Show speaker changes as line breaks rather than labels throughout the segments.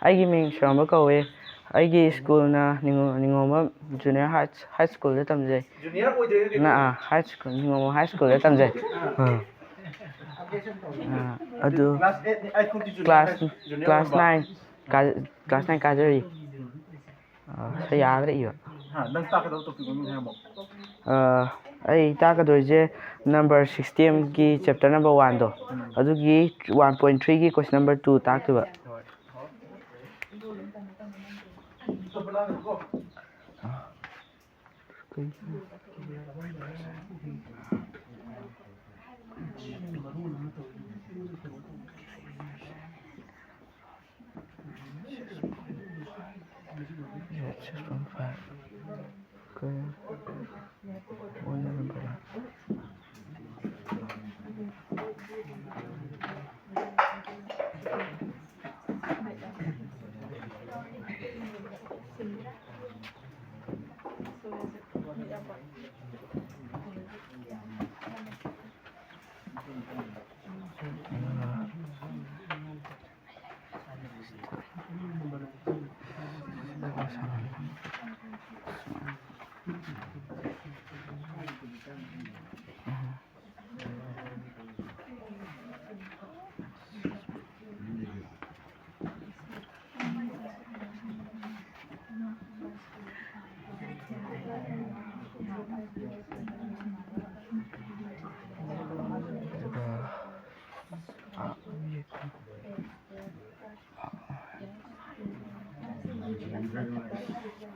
ꯑꯩꯒꯤ ꯃꯤꯡ ꯁꯨꯔꯝꯕ ꯀꯧꯏ ꯑꯩꯒꯤ ꯁ꯭ꯀꯨꯜꯅ ꯅꯤꯉꯣꯝꯕꯝ ꯖꯨꯅꯤꯌꯔ ꯍꯥꯏ ꯁ꯭ꯀꯨꯜꯗ ꯇꯝꯖꯩ ꯍꯥꯏ ꯁ꯭ꯀꯨꯜ ꯅꯤꯉꯣꯝꯕꯝ ꯍꯥꯏ ꯁ꯭ꯀꯨꯜꯗ ꯇꯝꯖꯩ ꯑꯗꯨ ꯀ꯭ꯂꯥꯁ 9 ꯀꯥꯖꯔꯤ ꯌꯥꯗ꯭ꯔꯦ ꯏꯕ
ꯅꯪ ꯇꯥꯛꯀꯗꯕ ꯇꯣꯄꯤꯛ ꯃꯃꯤꯡ ꯍꯥꯏꯔꯝꯃꯣ
ꯑꯩ ꯇꯥꯛꯀꯗꯣꯏꯁꯦ ꯅꯝꯕꯔ ꯁꯤꯁꯇꯦꯝꯒꯤ ꯆꯦꯞꯇꯔ ꯅꯝꯕꯔ 1ꯗꯣ ꯑꯗꯨꯒꯤ 1.3ꯒꯤ ꯀꯣꯏꯁꯟ ꯅꯝꯕꯔ 2 ꯇꯥꯛꯇꯣꯏꯕ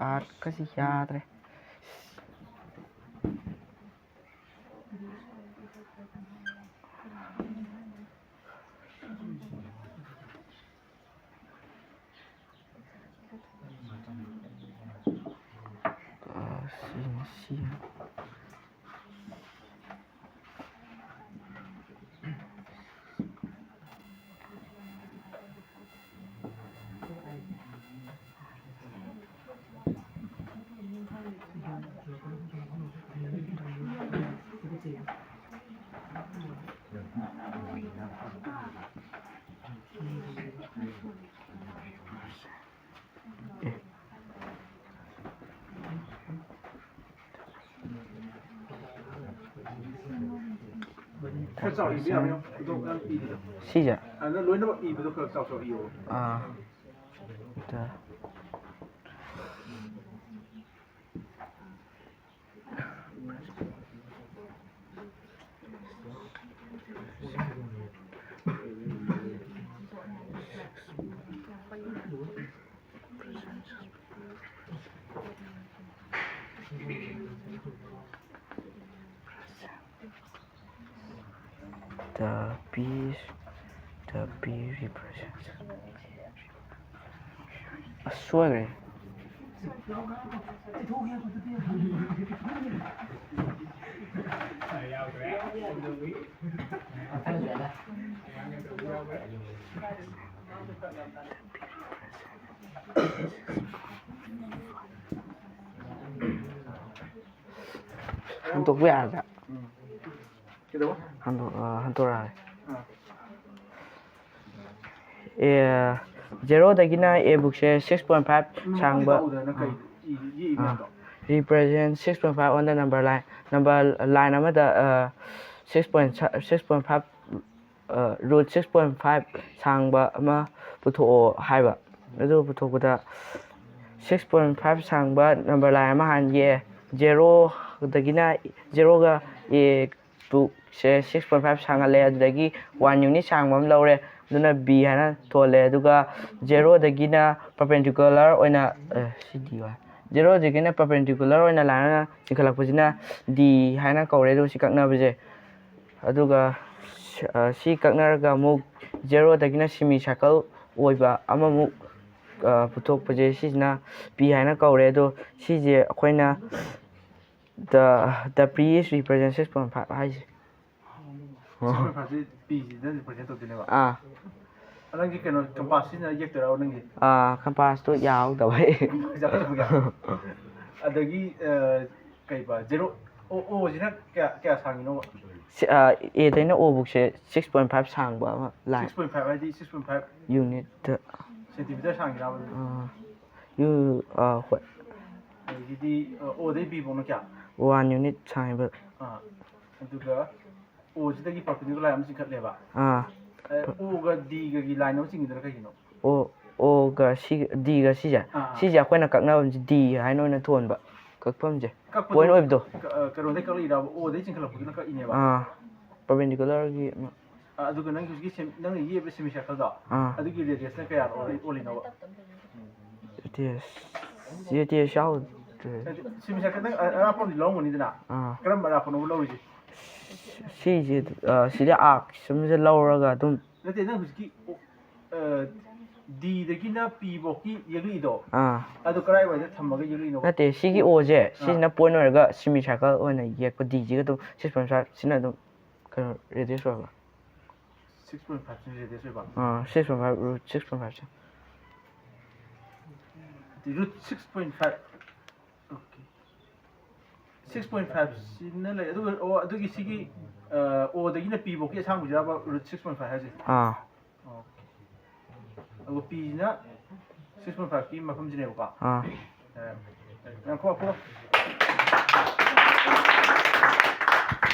ꯑꯥꯔꯠꯀꯁꯤ ꯌꯥꯗ꯭ꯔꯦ
खर चाव इबे याबो तो नंग इबो
सीजा
अन लोइनबक इबो खर चाव चाव इयो
ता the B represents assuagre untuk ada hantora zero dagina a book se 6.5 sangba represent 6.5 on the number line amada 6.5 root 6.5 sangba ama putho haiba adu puthokada 6.5 sangba number line ama han ye 0 dagina 0 ga a book se 6.5 sangale adagi 1 unit sangba laure aduna b hana thole aduga 0 dagina perpendicular oina cd wa 0 dagina perpendicular oina lana sikhalakpajina d hana kaure do sikakna baje aduga si kaknaraga muk 0 dagina semi circle oiba amamuk puthok paje sina p hana kaure do sije akoina the p is represent 6.5 haise
6.5 p is represent to dineba anangi keno compass sina yektora anangi
compass to yaw dawai
adagi kaiba 0 o sina kya sangino
Aꯗꯩꯅ O ꯕꯨꯛꯁꯦ 6.5 ꯁꯥꯡꯕ ꯑꯃ line
6.5 ꯍꯥꯏꯗꯤ 6.5
ꯌꯨꯅꯤꯠꯇ
centimetre ꯁꯥꯡꯉꯤꯔꯕ
ꯍꯣꯏ
ꯑꯗꯒꯤꯗꯤ ꯑꯣꯗꯩ B ꯐꯥꯎꯅ ꯀꯌꯥ
1 unit ꯁꯥꯡꯉꯤꯕ
ꯑꯗꯨꯒ ꯑꯣꯁꯤꯗꯒꯤ perpendicular line ꯑꯃ ꯆꯤꯡꯈꯠꯂꯦꯕ
ꯑꯥ
ꯑꯣꯒ ꯗꯤꯒꯒꯤ line ꯑꯃ ꯆꯤꯡꯉꯤꯗꯅ ꯀꯩꯒꯤꯅꯣ
ꯑꯣꯒ ꯗꯤꯒ ꯁꯤꯁꯦ ꯁꯤꯁꯦ ꯑꯩꯈꯣꯏꯅ ꯀꯛꯅꯕꯁꯦ ꯗꯤ ꯍꯥꯏꯅ ꯑꯣꯏꯅ ꯊꯣꯟꯕ ꯀꯛꯐꯝꯁꯦ ꯄꯣꯏꯟ ꯑꯣꯏꯕꯗꯣ
ꯀꯩꯅꯣꯗꯩ ꯀꯛꯂꯛꯏꯔꯕ ꯑꯣꯗꯩ ꯆꯤꯡꯈꯠꯂꯛꯄꯗꯨꯅ ꯀꯛꯏꯅꯦꯕ
ꯄꯔꯄꯦꯟꯗꯤꯀꯨꯂꯔꯒꯤ
ꯑꯗꯨꯒ ꯅꯪꯒꯤ ꯍꯧꯖꯤꯛꯀꯤ ꯅꯪꯅ ꯌꯦꯛꯏꯕ ꯁꯦꯃꯤ ꯁꯔꯀꯜꯗꯣ ꯑꯗꯨꯒꯤ ꯔꯦꯗꯤꯌꯁꯅ ꯀꯌꯥ ꯑꯣꯜꯂꯤꯅꯣꯕ
ꯔꯦꯗꯤꯌꯁ ꯌꯥꯎꯗ꯭ꯔꯦ
ꯁꯦꯃꯤ ꯁꯔꯀꯜꯗꯪ ꯑꯔꯥꯞꯄꯝꯗꯤ ꯂꯧꯔꯝꯒꯅꯤꯗꯅ ꯀꯔꯝꯕ ꯑꯔꯥꯞꯄꯅꯣꯕ ꯂꯧꯔꯤꯁꯦ
ꯁꯤꯁꯦ ꯁꯤꯗ ꯑꯥꯔꯛ ꯁꯨꯝꯁꯦ ꯂꯧꯔꯒ ꯑꯗꯨꯝ
ꯅꯠꯇꯦ ꯅꯪ ꯍꯧꯖꯤꯛꯀꯤ ꯗꯤꯗꯒꯤꯅ ꯄꯤ ꯐꯧꯀꯤ ꯌꯦꯛꯂꯛꯏꯗꯣ ꯑꯗꯨ ꯀꯗꯥꯏꯋꯥꯏꯗ ꯊꯝꯃꯒ ꯌꯦꯛꯂꯛꯏꯅꯣ
ꯅꯠꯇꯦ ꯁꯤꯒꯤ ꯑꯣꯁꯦ ꯁꯤꯁꯤꯅ ꯄꯣꯏꯟ ꯑꯣꯏꯔꯒ ꯁꯤꯃꯤ ꯁꯥꯔꯀꯜ ꯑꯣꯏꯅ ꯌꯦꯛꯄ ꯗꯤꯁꯤꯒ ꯑꯗꯨꯝ 6.5 ꯁꯤꯅ ꯑꯗꯨꯝ ꯀꯩꯅꯣ ꯔꯦꯗꯤꯌꯁ ꯑꯣꯏꯕ
6.5 ꯁꯤ ꯔꯦꯗꯤꯌꯁ ꯑꯣꯏꯕ
6.5 ꯔꯨꯠ 6.5
ꯔꯨꯠ 6.5 ꯑꯣꯀꯦ 6.5 ꯁꯤꯅ ꯂꯩ ꯑꯗꯨꯒ ꯑꯗꯨꯒꯤ ꯁꯤꯒꯤ ꯑꯣꯗꯒꯤꯅ ꯄꯤ ꯐꯧꯀꯤ ꯑꯁꯥꯡꯕꯁꯤꯔꯕ ꯔꯨꯠ 6.5 ꯍꯥꯏꯁꯦ ꯑꯗꯨꯒ ꯄꯤꯁꯤꯅ 6.5ꯀꯤ ꯃꯐꯝꯁꯤꯅꯦꯕꯀꯣ ꯉꯥꯏꯈꯣ